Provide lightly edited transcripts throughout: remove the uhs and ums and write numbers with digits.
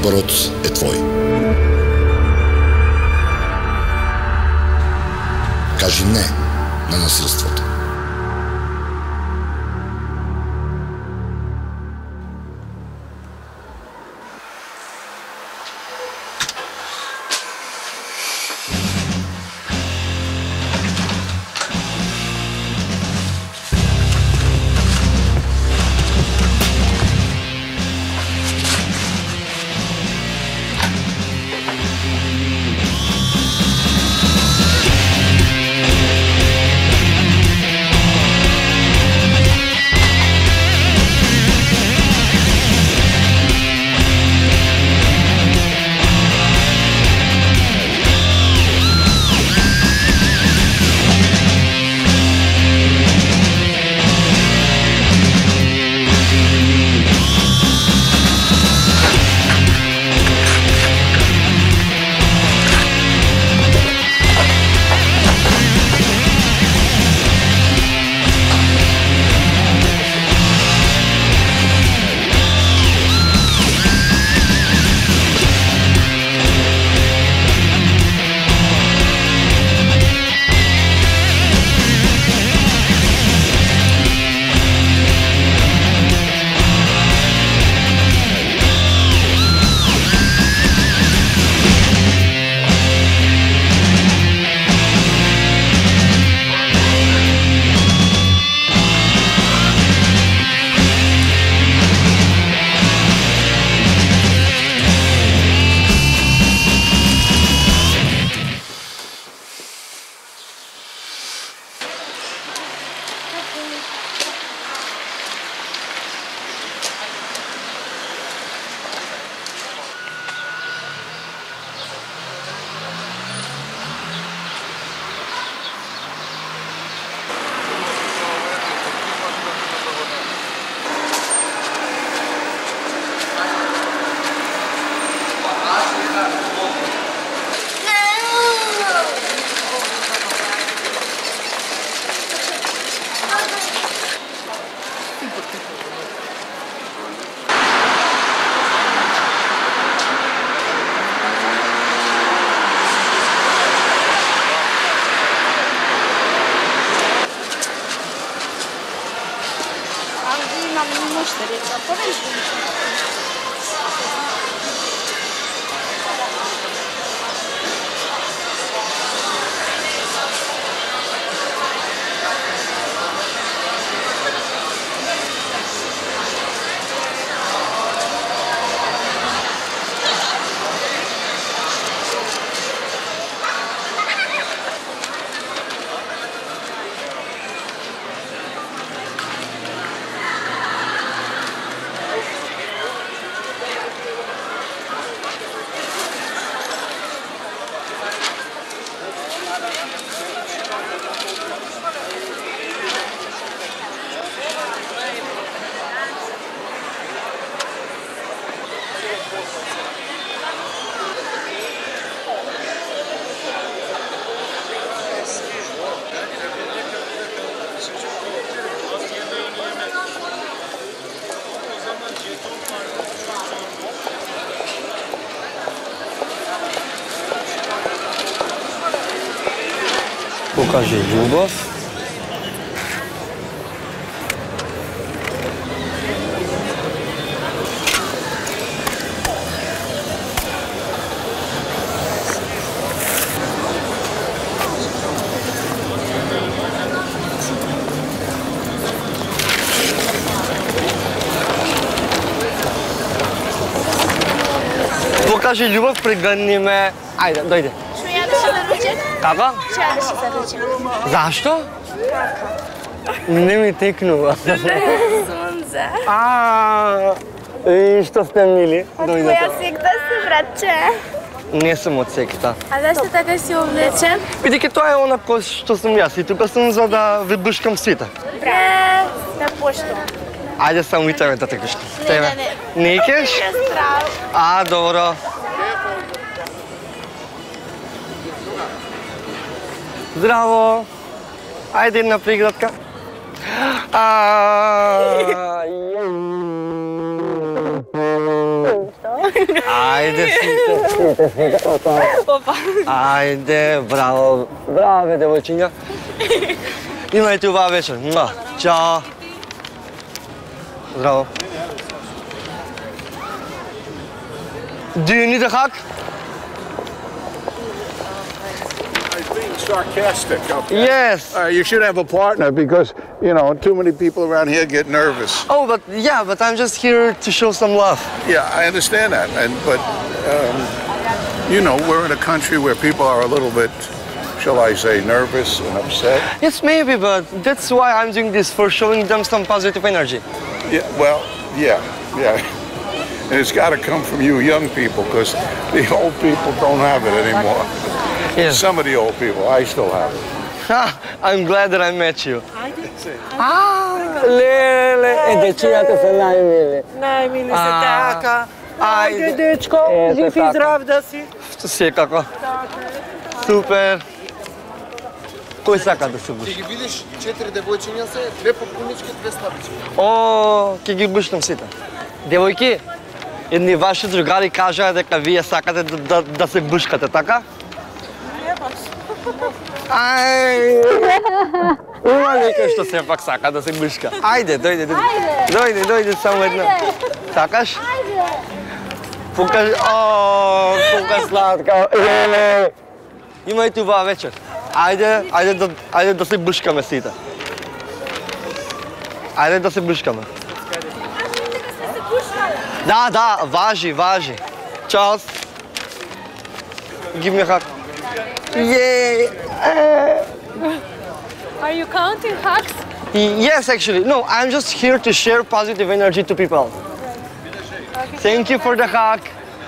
Изборот е твој. Кажи не на насилството. Покажи љубов. Покажи љубов, пригрни ме. Ајде, дојде. Како? Ќе да се заручим. Зашто? Не ми текнува. Сонце. И што сте мили? Од која секта си, братче? Не сум од секта. А зашто така си облечен? Бидејќи тоа е онако што сум јас и тука сум за да ви бушкам сите. Да поштам. Ајде само и тебе да те гушкам. Тебе. Не. Не икеш? Здрав. Добро. Здраво! Ајде една приградка. Айде, сите. Опа. Айде, браво. Браво, бе, девойчиња. Имајте убава вечер. Чао. Здраво. Do you need a hug? Being sarcastic, okay? Yes. You should have a partner because, you know, too many people around here get nervous. Oh, but I'm just here to show some love. Yeah, I understand that. But you know, we're in a country where people are a little bit, shall I say, nervous and upset. Yes, maybe, but that's why I'm doing this, for showing them some positive energy. Yeah, well, yeah. And it's got to come from you young people because the old people don't have it anymore. Yes. Some of the old people, I still have it. I'm glad that I met you. Lele, дечињата се најмили. Најмили се така. Ајде, Ајде, дечко, жив и здрав да си. Секако. Супер. Кој сака да се буши? Ќе ги видиш 4 девојчиња се, 2 попунички, 2 слабички. О, ќе ги бушнам сите. Девојки, едни ваши другари кажаа дека вие сакате да се бушкате, така? Ај! Има некој што сепак сака да се бушка. Ајде, дојде само една. Сакаш? Покажи, колка сладка. Имајте убава вечер. Ајде да се бушкаме сите. Ајде да се бушкаме. Да, важи. Чао. Give me a hug. Yay! Are you counting hugs? Yes, actually. No, I'm just here to share positive energy to people. Thank you for the hug.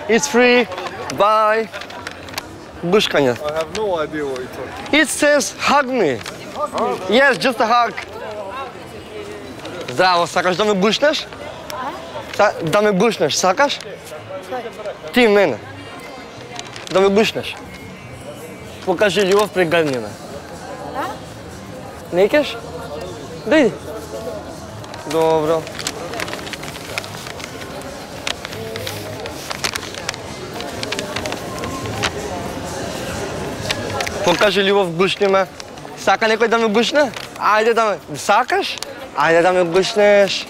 It's free. Bye. Бушкање. I have no idea what you're talking. It says hug me. Yes, just a hug. Здраво, сакаш да ме бушнеш? Да ме бушнеш, сакаш? Ти мене. Да ме бушнеш. Покажи љубов, прегрни ме. Некаш? Дојди. Добро. Покажи љубов, бушни ме. Сака некој да ме бушне? Ајде да ме. Сакаш? Ајде да ме бушнеш.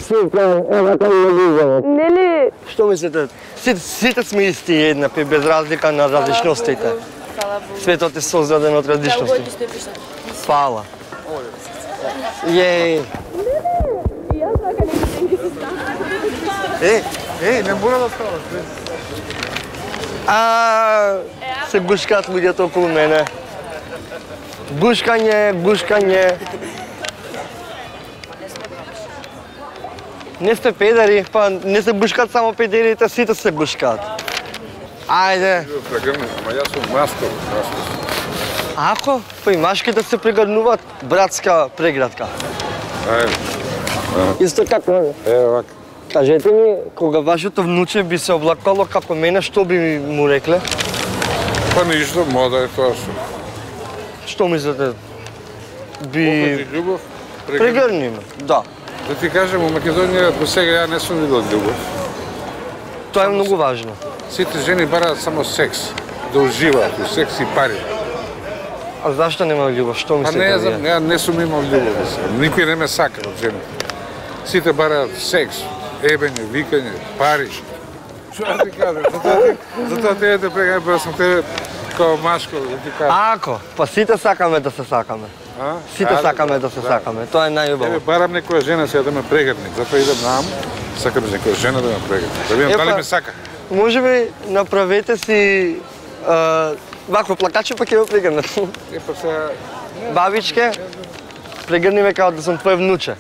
Супер, ева кај ме љубов. Нели? Што мислите? Сите сме исти еднакви, без разлика на различностите. Светот е создаден од различности. Фала. Јеј. Не мора да ставаш. Се бушкаат луѓето околу мене. Бушкање. Не сте педери, па не се бушкаат само педерите, сите се бушкаат. Ајде. Прегрни, ама јас сум мастор. Ако? Па и машките се прегрнуваат, братска преградка. Ајде. Исто како? Вака. Кажете ми, кога вашето внуче би се облакало како мене, што би му рекле? Па ништо, мода е тоа што. Што мислите? Би... Покажи љубов, Прегрни ме, да. Да ти кажем, у Македонија до сега ја не сум видел љубов. Тоа е многу важно. Сите жени бараат само секс, да уживаат у секс и пари. А зашто нема љубов? Што Па мислите не вие? знам, ја не сум имал љубов. Никој не ме сака од жените. Сите бараат секс, ебење, викање, пари. Што да ти кажам? Затоа те да преграбам сам тебе као машко да ти кажам. Ако, па сите сакаме да се сакаме. Сите сакаме да се сакаме. Тоа е најубаво. Еве барам некоја жена сега да ме прегрне. Затоа идам наам, сакам некоја жена да ме прегрне. Да видам дали ме сака. Може би направете си вакво плакаче, па ќе го прегрнат. Па сега Бабичке, прегрни ме као да сум твој внуче.